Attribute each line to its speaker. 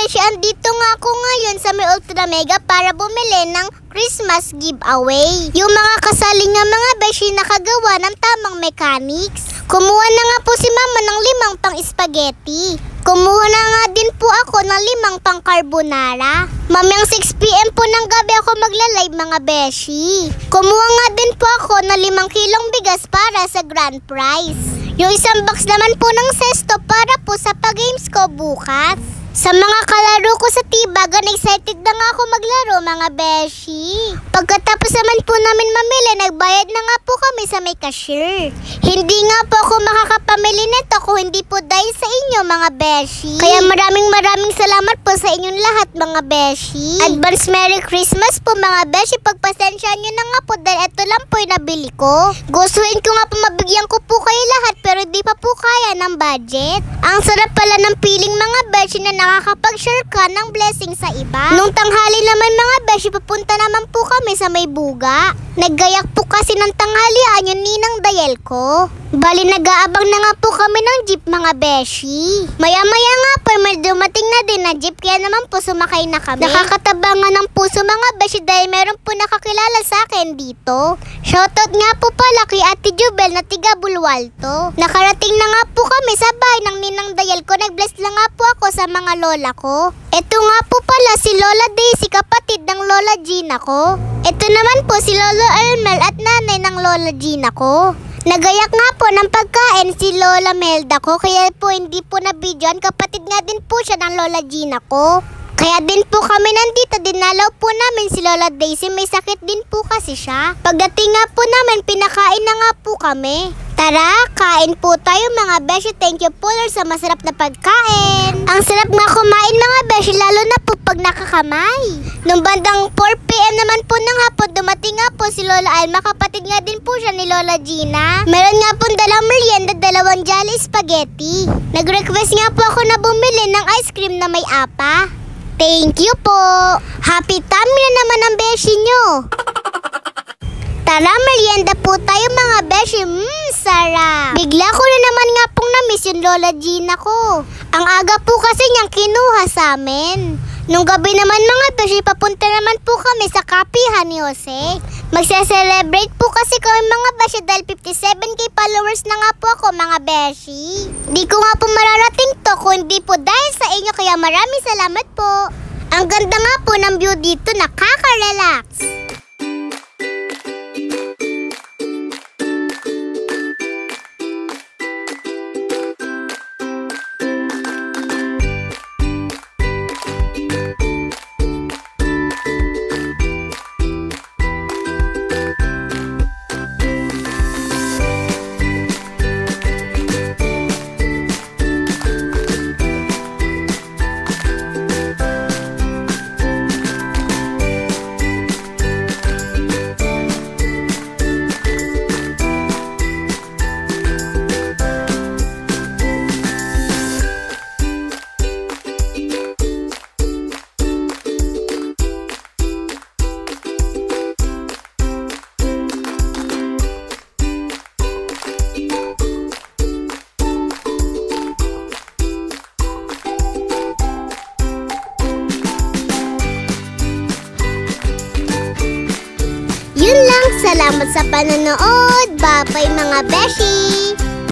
Speaker 1: beshi, andito nga ako ngayon sa may Ultra Mega para bumili ng Christmas giveaway. Yung mga kasali nga mga beshi nakagawa ng tamang mechanics. Kumuha na nga po si mama ng 5 pang spaghetti. Kumuha na nga din po ako ng 5 pang carbonara. Mamayang 6 PM po ng gabi ako magla-live mga beshi. Kumuha nga din po ako ng 5 kilong bigas para sa grand prize. Yung isang box naman po ng sesto para po sa pag-games ko bukas. Sa mga kalaro ko sa Tibagan, excited na nga ako maglaro mga beshi. Pagkatapos naman po namin mamili, nagbayad na nga po kami sa may cashier. Hindi nga po ako makakapamili nito kung hindi po dahil sa inyo mga beshi. Kaya maraming salamat po sa inyong lahat mga beshi. Advance Merry Christmas po mga beshi. Pagpasensyahan nyo na nga po dahil ito lang po yung nabili ko. Gustuin ko nga po mabigyan ko po kayo lahat pero di pa po kaya ng budget. Ang sarap pala ng feeling mga beshi na nakakapag-share ka ng blessing sa iba. Nung tanghali naman mga beshi, papunta naman po kami sa may buga. Naggayak po kasi ng tanghalian yung ninang dayel ko. Bali nag-aabang na nga po kami ng jeep mga beshi. Maya-maya nga po may dumating na din na jeep kaya naman po sumakay na kami. Nakakatabangan ng puso mga beshi dahil meron po nakakilala sa akin dito. Shoutout nga po pala kay Ate Jubel na tiga Bulwalto. Nakarating na nga po kami sa bahay ng ninang dayel ko. Nag-bless lang nga po ako sa mga lola ko. Ito nga po pala si Lola Daisy, kapatid ng Lola Gina ko. Ito naman po si Lolo Elmel at nanay ng Lola Gina ko. Nagayak nga po ng pagkain si Lola Melda ko, kaya po hindi po na-videoan. Kapatid nga din po siya ng Lola Gina ko. Kaya din po kami nandito, dinalaw po namin si Lola Daisy, may sakit din po kasi siya. Pagdating nga po namin, pinakain na nga po kami. Tara, kain po tayo mga beshi. Thank you po Lord sa masarap na pagkain. Ang sarap nga kumain mga beshi, lalo na po pag nakakamay. Nung bandang 4 PM naman po ng hapon, dumating nga po si Lola Alma, kapatid nga din po siya ni Lola Gina. Meron nga pong dalang merienda, 2 Jolly Spaghetti. Nag-request nga po ako na bumili ng ice cream na may apa. Thank you po. Happy tummy na naman ang beshi nyo. Tara, merienda po tayo mga beshi. Sarap. Bigla ko na naman nga pong na-miss yung Lola Gina ko. Ang aga po kasi niyang kinuha sa amin. Nung gabi naman mga beshi, papunta naman po kami sa kapihan ni Jose. Magse-celebrate po kasi kami mga beshi dahil 57K followers na nga po ako mga beshi. Di ko nga po mararating to kung hindi po dahil sa inyo, kaya maraming salamat po. Ang ganda nga po ng view dito, nakaka-relax. Salamat sa panonood. Bye-bye mga beshi!